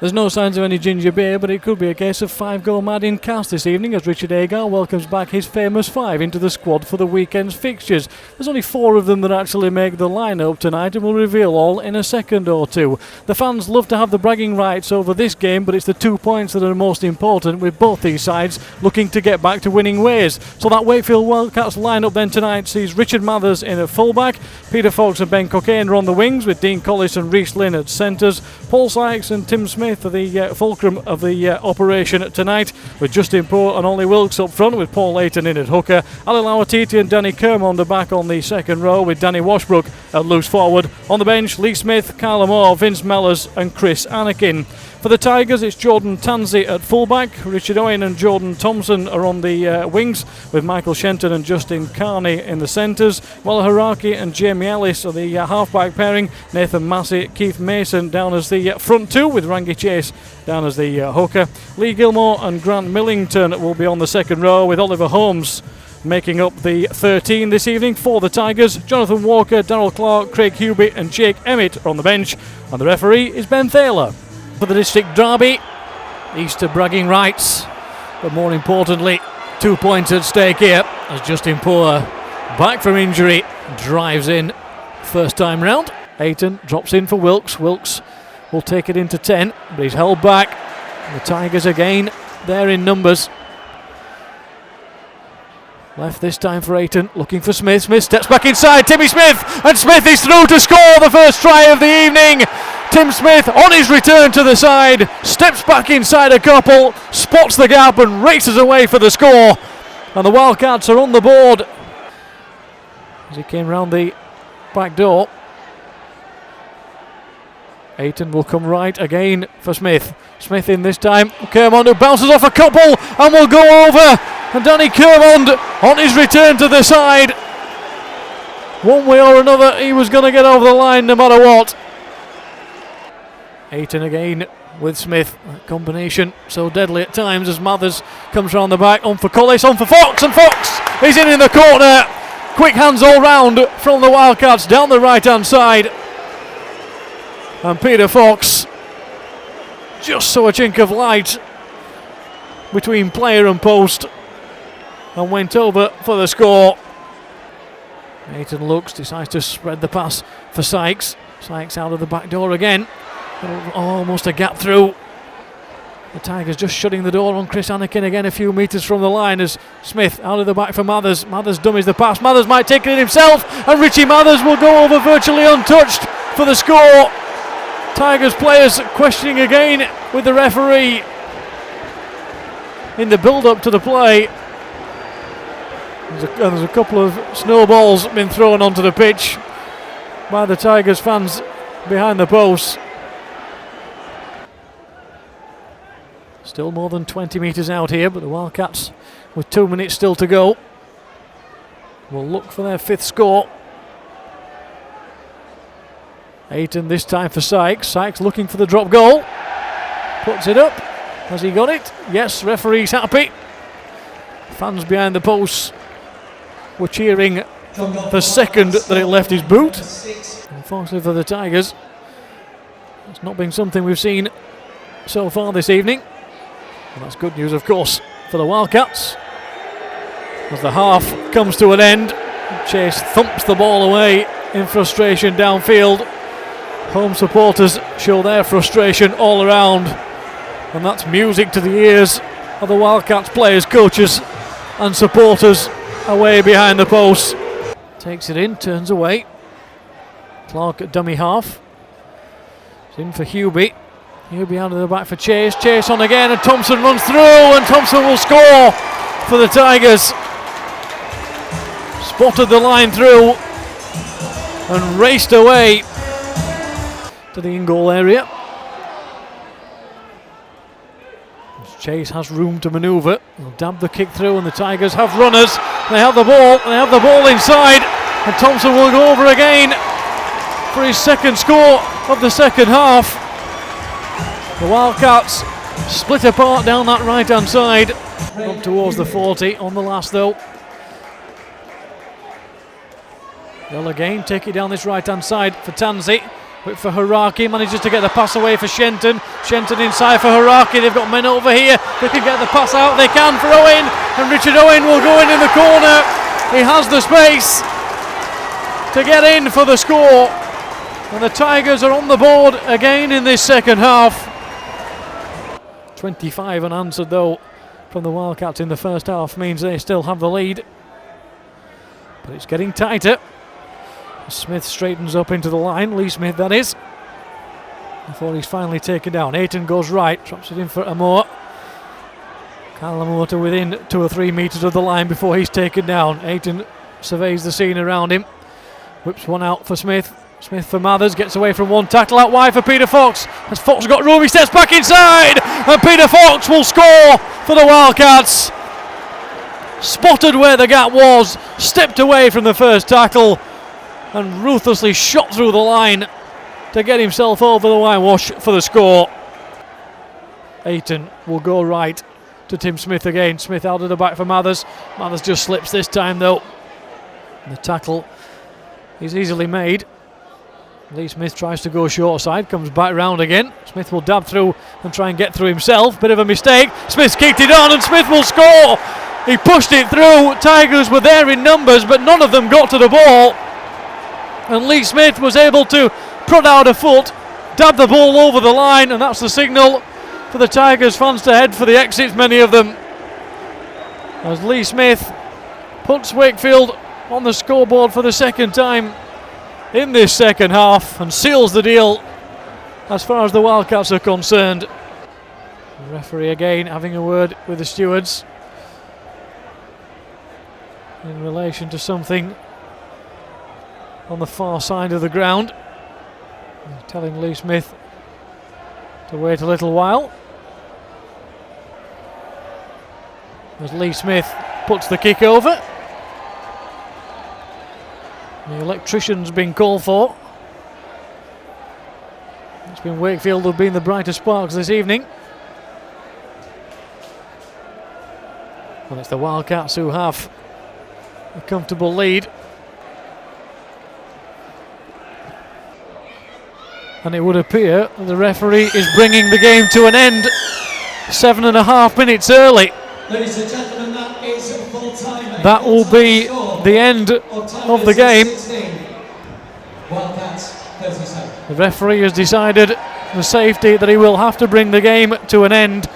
There's no signs of any ginger beer, but it could be a case of 5 go mad in Cast this evening as Richard Agar welcomes back his famous 5 into the squad for the weekend's fixtures. There's only 4 of them that actually make the lineup tonight, and we'll reveal all in a second or two. The fans love to have the bragging rights over this game, but it's the 2 points that are most important, with both these sides looking to get back to winning ways. So that Wakefield Wildcats lineup then tonight sees Richard Mathers in at fullback, Peter Fox and Ben Cockayne are on the wings, with Dean Collis and Rhys Lynn at centres, Paul Sykes and Tim Smith are the fulcrum of the operation tonight, with Justin Poe and Ollie Wilkes up front, with Paul Layton in at hooker, Ali Lawatiti and Danny Kermond are back on the second row, with Danny Washbrook at loose forward. On the bench, Lee Smith, Carla Moore, Vince Mellors and Chris Anakin. For the Tigers, it's Jordan Tansey at fullback, Richard Owen and Jordan Thompson are on the wings, with Michael Shenton and Justin Carney in the centres, while Haraki and Jamie Ellis are the half-back pairing, Nathan Massey, Keith Mason down as the front two, with Rangi Chase down as the hooker. Lee Gilmore and Grant Millington will be on the second row, with Oliver Holmes making up the 13 this evening for the Tigers. Jonathan Walker, Darryl Clark, Craig Hubie and Jake Emmett are on the bench, and the referee is Ben Thaler. For the district derby, Easter bragging rights, but more importantly 2 points at stake here as Justin Poe, back from injury, drives in first time round. Ayton drops in for Wilkes. Wilkes will take it into 10, but he's held back. The Tigers again there in numbers. Left this time for Ayton, looking for Smith. Smith steps back inside, Timmy Smith, and Smith is through to score the first try of the evening. Tim Smith on his return to the side, steps back inside a couple, spots the gap and races away for the score. And the Wildcats are on the board as he came round the back door. Ayton will come right again for Smith. Smith in this time. Kermond who bounces off a couple and will go over. And Danny Kermond on his return to the side. One way or another, he was going to get over the line no matter what. Ayton again with Smith. That combination so deadly at times as Mathers comes round the back. On for Collis, on for Fox, and Fox is in the corner. Quick hands all round from the Wildcats down the right hand side. And Peter Fox just saw a chink of light between player and post and went over for the score. Ayton looks, decides to spread the pass for Sykes. Sykes out of the back door again. Almost a gap through. The Tigers just shutting the door on Chris Anakin again a few metres from the line as Smith out of the back for Mathers. Mathers dummies the pass. Mathers might take it himself, and Richie Mathers will go over virtually untouched for the score. Tigers players questioning again with the referee in the build-up to the play. There's a couple of snowballs been thrown onto the pitch by the Tigers fans behind the posts. Still more than 20 metres out here, but the Wildcats, with 2 minutes still to go, will look for their 5th score. Ayton this time for Sykes. Sykes looking for the drop goal. Puts it up. Has he got it? Yes, referee's happy. Fans behind the posts were cheering the second that it left his boot. Unfortunately for the Tigers, it's not been something we've seen so far this evening. And that's good news, of course, for the Wildcats. As the half comes to an end, Chase thumps the ball away in frustration downfield. Home supporters show their frustration all around, and that's music to the ears of the Wildcats players, coaches and supporters away behind the posts. Takes it in, turns away. Clark at dummy half. It's in for Hubie. Hubie out of the back for Chase. Chase on again, and Thompson runs through, and Thompson will score for the Tigers. Spotted the line through and raced away to the in-goal area. Chase has room to manoeuvre. He'll dab the kick through, and the Tigers have runners. They have the ball. They have the ball inside, and Thompson will go over again for his 2nd score of the second half. The Wildcats split apart down that right-hand side, up towards the 40 on the last though. They'll again take it down this right-hand side for Tansey. But for Haraki, manages to get the pass away for Shenton. Shenton inside for Haraki. They've got men over here. They can get the pass out. They can for Owen. And Richard Owen will go in the corner. He has the space to get in for the score. And the Tigers are on the board again in this second half. 25 unanswered though from the Wildcats in the first half means they still have the lead. But it's getting tighter. Smith straightens up into the line, Lee Smith that is. Before he's finally taken down. Ayton goes right, drops it in for Amor. Kyle Amor to within 2 or 3 metres of the line before he's taken down. Ayton surveys the scene around him. Whips one out for Smith. Smith for Mathers, gets away from one tackle out wide for Peter Fox. As Fox got room, he steps back inside, and Peter Fox will score for the Wildcats. Spotted where the gap was, stepped away from the first tackle, and ruthlessly shot through the line to get himself over the whitewash for the score. Ayton will go right to Tim Smith again. Smith out of the back for Mathers. Mathers just slips this time though. The tackle is easily made. Lee Smith tries to go short side, comes back round again. Smith will dab through and try and get through himself. Bit of a mistake. Smith's kicked it on and Smith will score. He pushed it through. Tigers were there in numbers, but none of them got to the ball. And Lee Smith was able to prod out a foot, dab the ball over the line, and that's the signal for the Tigers fans to head for the exits, many of them. As Lee Smith puts Wakefield on the scoreboard for the second time in this second half and seals the deal as far as the Wildcats are concerned. The referee again having a word with the stewards in relation to something on the far side of the ground. He's telling Lee Smith to wait a little while. As Lee Smith puts the kick over. The electrician's been called for. It's been Wakefield who've been the brightest sparks this evening. And it's the Wildcats who have a comfortable lead. And it would appear that the referee is bringing the game to an end 7.5 minutes early. Ladies and gentlemen, that is full time. That will be the end of the game. The referee has decided the safety that he will have to bring the game to an end.